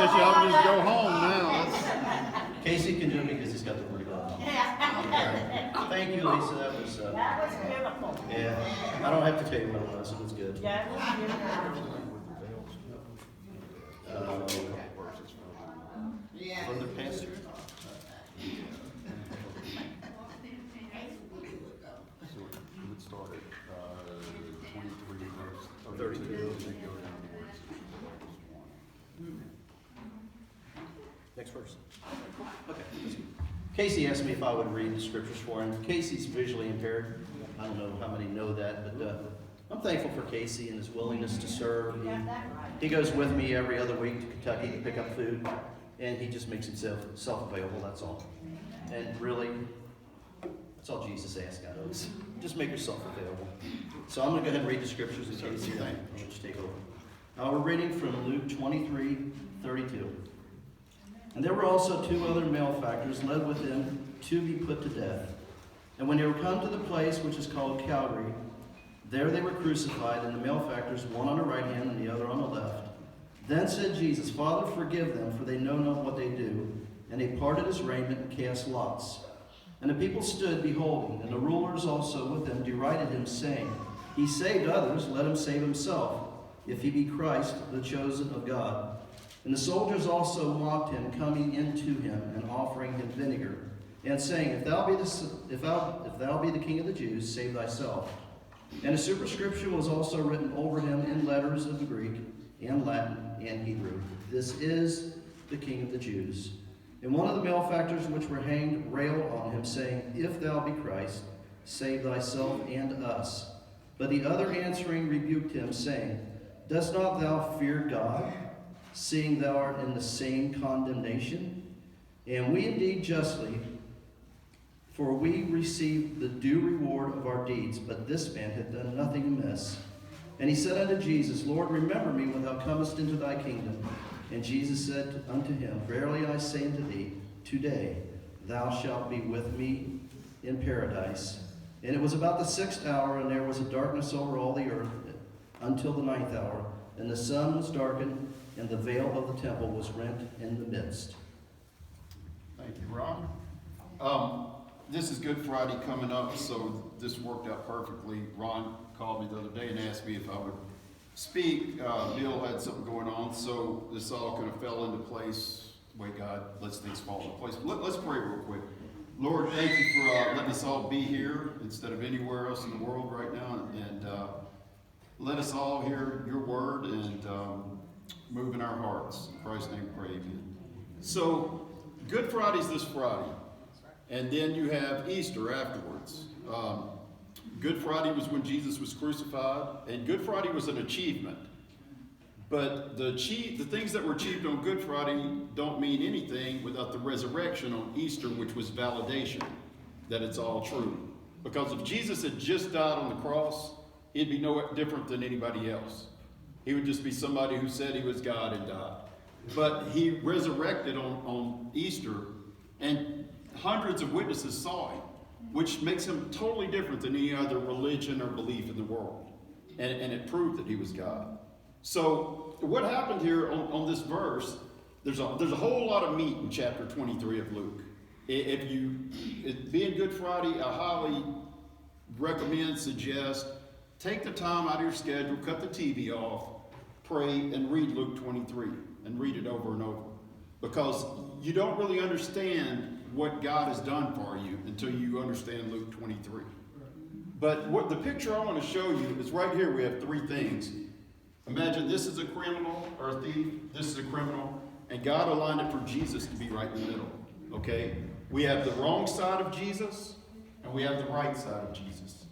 guess y'all can just go home now. Casey can do it because he's got the word of God. Thank you, Lisa. That was beautiful. yeah. I don't have to tell you what it was. It was good. Yeah, it was beautiful. From the pastor. So it would start at 23 verse 32. and then go down to verse 1. Next verse. Okay. Casey asked me if I would read the scriptures for him. Casey's visually impaired. I don't know how many know that, but I'm thankful for Casey and his willingness to serve. He goes with me every other week to Kentucky to pick up food, and he just makes himself available. That's all. And really, that's all Jesus asked out of us. Just make yourself available. So I'm going to go ahead and read the scriptures in Casey. I'll let you take over. We're reading from Luke 23:32. And there were also 2 other malefactors led with him to be put to death. And when they were come to the place which is called Calvary, there they were crucified, and the malefactors, one on the right hand and the other on the left. Then said Jesus, Father, forgive them, for they know not what they do. And he parted his raiment and cast lots. And the people stood beholding, and the rulers also with them derided him, saying, He saved others, let him save himself, if he be Christ, the chosen of God. And the soldiers also mocked him, coming into him and offering him vinegar, and saying, If thou be the king of the Jews, save thyself. And a superscription was also written over him in letters of the Greek, and Latin, and Hebrew. This is the King of the Jews. And one of the malefactors which were hanged railed on him, saying, If thou be Christ, save thyself and us. But the other answering rebuked him, saying, Dost not thou fear God, seeing thou art in the same condemnation? And we indeed justly, for we receive the due reward of our deeds, but this man hath done nothing amiss. And he said unto Jesus, Lord, remember me when thou comest into thy kingdom. And Jesus said unto him, Verily I say unto thee, today thou shalt be with me in paradise. And it was about the 6th hour, and there was a darkness over all the earth until the 9th hour. And the sun was darkened, and the veil of the temple was rent in the midst. Thank you, Ron. This is Good Friday coming up, so this worked out perfectly. Ron called me the other day and asked me if I would speak. Bill had something going on, so this all kind of fell into place the way God lets things fall into place. Let's pray real quick. Lord, thank you for letting us all be here instead of anywhere else in the world right now, and let us all hear your word and move in our hearts. In Christ's name, pray, amen. So, Good Friday's this Friday. And then you have Easter afterwards. Good Friday was when Jesus was crucified, and Good Friday was an achievement. But the things that were achieved on Good Friday don't mean anything without the resurrection on Easter, which was validation that it's all true. Because if Jesus had just died on the cross, he'd be no different than anybody else. He would just be somebody who said he was God and died. But he resurrected on Easter, and hundreds of witnesses saw him, which makes him totally different than any other religion or belief in the world. And it proved that he was God. So what happened here on this verse, there's a whole lot of meat in chapter 23 of Luke. Being Good Friday, I highly recommend, suggest, take the time out of your schedule, cut the TV off, pray, and read Luke 23, and read it over and over. Because you don't really understand what God has done for you until you understand Luke 23. But what the picture I want to show you is right here. We have 3 things. Imagine this is a criminal or a thief. This is a criminal. And God aligned it for Jesus to be right in the middle. Okay? We have the wrong side of Jesus, and we have the right side of Jesus.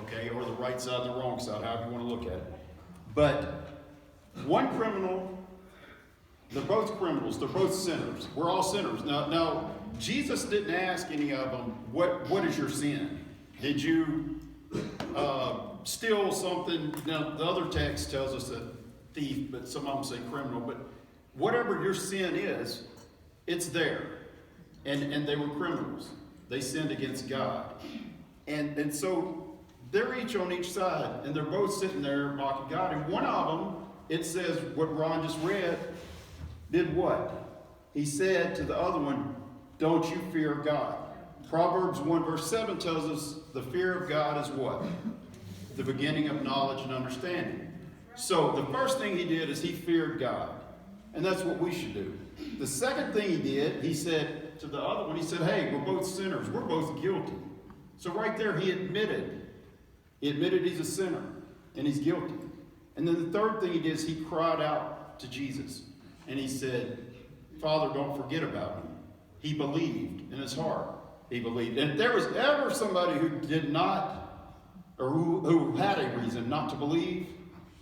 Okay? Or the right side and the wrong side, however you want to look at it. But one criminal, they're both criminals. They're both sinners. We're all sinners. Now, Jesus didn't ask any of them, what is your sin? Did you steal something? Now, the other text tells us a thief, but some of them say criminal. But whatever your sin is, it's there. And they were criminals. They sinned against God. And so they're each on each side, and they're both sitting there mocking God. And one of them, it says what Ron just read, did what? He said to the other one, don't you fear God? Proverbs 1 verse 7 tells us the fear of God is what? The beginning of knowledge and understanding. So the first thing he did is he feared God. And that's what we should do. The second thing he did, he said to the other one, he said, hey, we're both sinners. We're both guilty. So right there he admitted. He admitted he's a sinner and he's guilty. And then the third thing he did is he cried out to Jesus. And he said, Father, don't forget about me. He believed in his heart. He believed. And if there was ever somebody who did not, or who had a reason not to believe,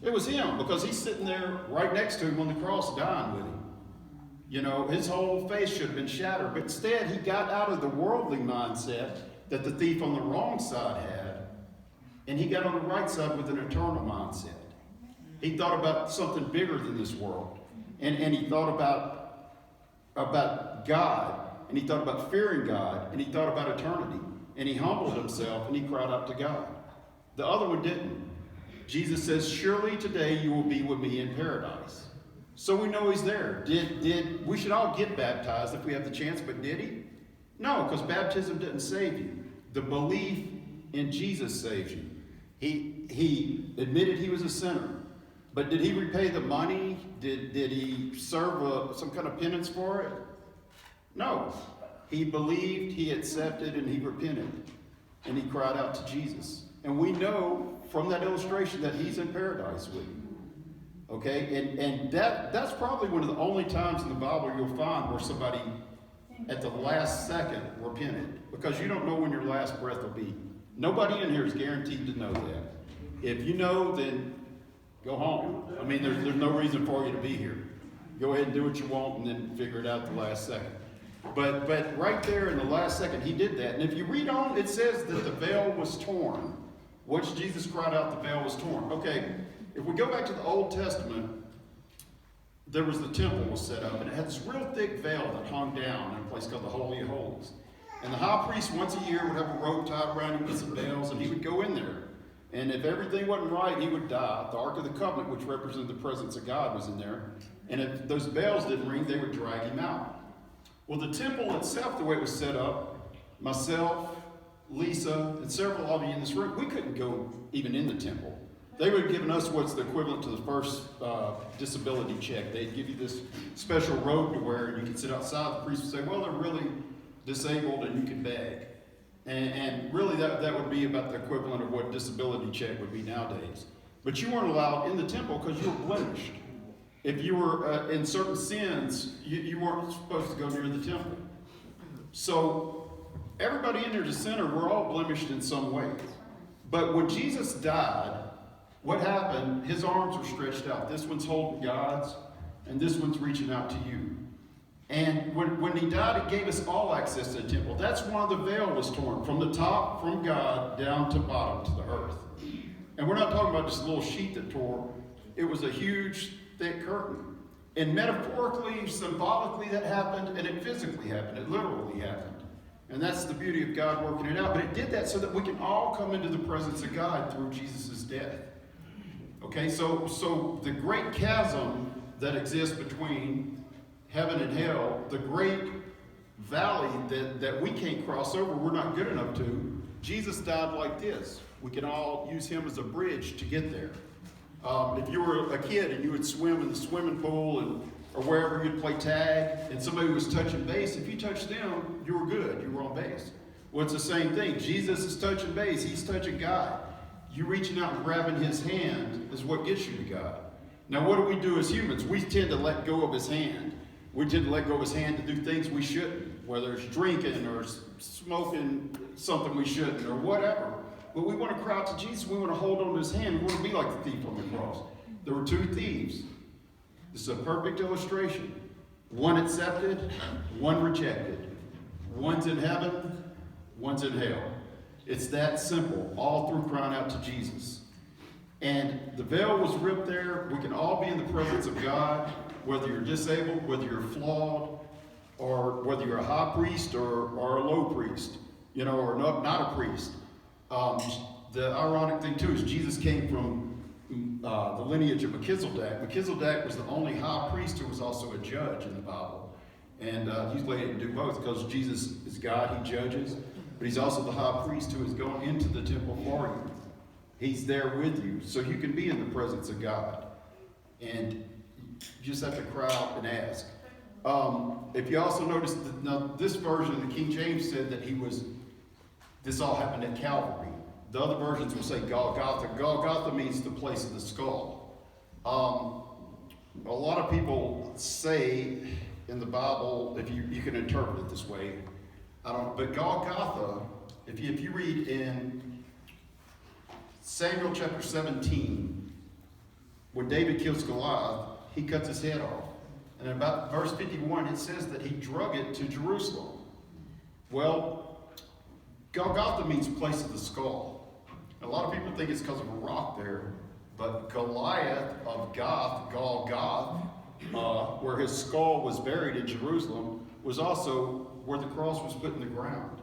it was him, because he's sitting there right next to him on the cross dying with him. You know, his whole face should have been shattered. But instead, he got out of the worldly mindset that the thief on the wrong side had, and he got on the right side with an eternal mindset. He thought about something bigger than this world. And he thought about God, and he thought about fearing God, and he thought about eternity. And he humbled himself, and he cried out to God. The other one didn't. Jesus says, surely today you will be with me in paradise. So we know he's there. We should all get baptized if we have the chance, but did he? No, because baptism didn't save you. The belief in Jesus saves you. He admitted he was a sinner. But did he repay the money? Did he serve some kind of penance for it? No. He believed, he accepted, and he repented. And he cried out to Jesus. And we know from that illustration that he's in paradise with you. Okay? And that's probably one of the only times in the Bible you'll find where somebody at the last second repented. Because you don't know when your last breath will be. Nobody in here is guaranteed to know that. If you know, then go home. I mean, there's no reason for you to be here. Go ahead and do what you want and then figure it out the last second. But right there in the last second, he did that. And if you read on, it says that the veil was torn. Once Jesus cried out, the veil was torn. Okay, if we go back to the Old Testament, there was the temple was set up, and it had this real thick veil that hung down in a place called the Holy of Holies. And the high priest once a year would have a rope tied around him with some bells, and he would go in there. And if everything wasn't right, he would die. The Ark of the Covenant, which represented the presence of God, was in there. And if those bells didn't ring, they would drag him out. Well, the temple itself, the way it was set up, myself, Lisa, and several of you in this room, we couldn't go even in the temple. They would have given us what's the equivalent to the first disability check. They'd give you this special robe to wear, and you could sit outside. The priest would say, well, they're really disabled, and you can beg. And really, that would be about the equivalent of what disability check would be nowadays. But you weren't allowed in the temple because you were blemished. If you were in certain sins, you weren't supposed to go near the temple. So everybody in there is a sinner. We're all blemished in some way. But when Jesus died, what happened? His arms were stretched out. This one's holding God's, and this one's reaching out to you. And when he died, it gave us all access to the temple. That's why the veil was torn, from the top, from God, down to bottom, to the earth. And we're not talking about just a little sheet that tore. It was a huge, thick curtain. And metaphorically, symbolically, that happened, and it physically happened. It literally happened. And that's the beauty of God working it out. But it did that so that we can all come into the presence of God through Jesus' death. Okay, so the great chasm that exists between heaven and hell, the great valley that we can't cross over, we're not good enough to, Jesus died like this. We can all use him as a bridge to get there. If you were a kid and you would swim in the swimming pool or wherever you'd play tag, and somebody was touching base, if you touched them, you were good, you were on base. Well, it's the same thing. Jesus is touching base, he's touching God. You reaching out and grabbing his hand is what gets you to God. Now, what do we do as humans? We tend to let go of his hand. We tend to let go of his hand to do things we shouldn't, whether it's drinking or smoking something we shouldn't or whatever. But we want to cry out to Jesus. We want to hold on to his hand. We want to be like the thief on the cross. There were two thieves. This is a perfect illustration. One accepted, one rejected. One's in heaven, one's in hell. It's that simple, all through crying out to Jesus. And the veil was ripped there. We can all be in the presence of God, whether you're disabled, whether you're flawed, or whether you're a high priest or a low priest, or not a priest. The ironic thing too is Jesus came from the lineage of Melchizedek. Melchizedek was the only high priest who was also a judge in the Bible. And he's laid to do both because Jesus is God, he judges, but he's also the high priest who is going into the temple for you. He's there with you, so you can be in the presence of God. And you just have to cry out and ask. If you also notice, now this version of the King James said that this all happened at Calvary. The other versions will say Golgotha. Golgotha means the place of the skull. A lot of people say in the Bible, if you can interpret it this way, but Golgotha, if you read in Samuel chapter 17, when David kills Goliath, he cuts his head off. And in about verse 51, it says that he drug it to Jerusalem. Well, Golgotha means place of the skull. A lot of people think it's because of a rock there, but Goliath of Gath, Golgotha, where his skull was buried in Jerusalem, was also where the cross was put in the ground.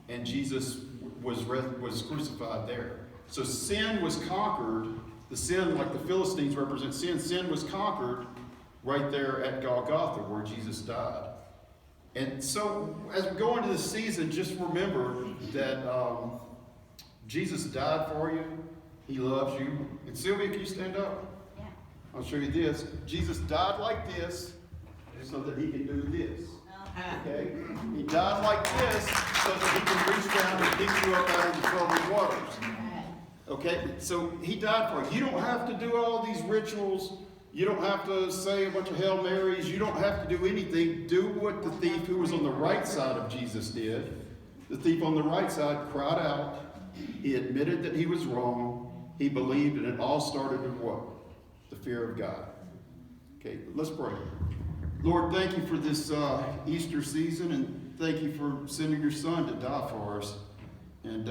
And Jesus was crucified there. So sin was conquered. The sin, like the Philistines represent sin, sin was conquered right there at Golgotha where Jesus died. And so as we go into this season, just remember that Jesus died for you. He loves you. And Sylvia, can you stand up? Yeah. I'll show you this. Jesus died like this so that he can do this. Okay? He died like this so that he can reach down and pick you up out of the troubled waters. Okay? So he died for you. You don't have to do all these rituals. You don't have to say a bunch of Hail Marys. You don't have to do anything. Do what the thief who was on the right side of Jesus did. The thief on the right side cried out. He admitted that he was wrong. He believed, and it all started with what? The fear of God. Okay, let's pray. Lord, thank you for this Easter season, and thank you for sending your son to die for us. And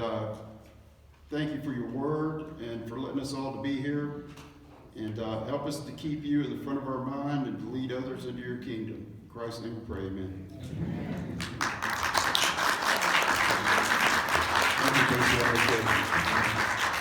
thank you for your word and for letting us all to be here. And help us to keep you in the front of our mind and to lead others into your kingdom. In Christ's name we pray, amen. Thank you, Casey.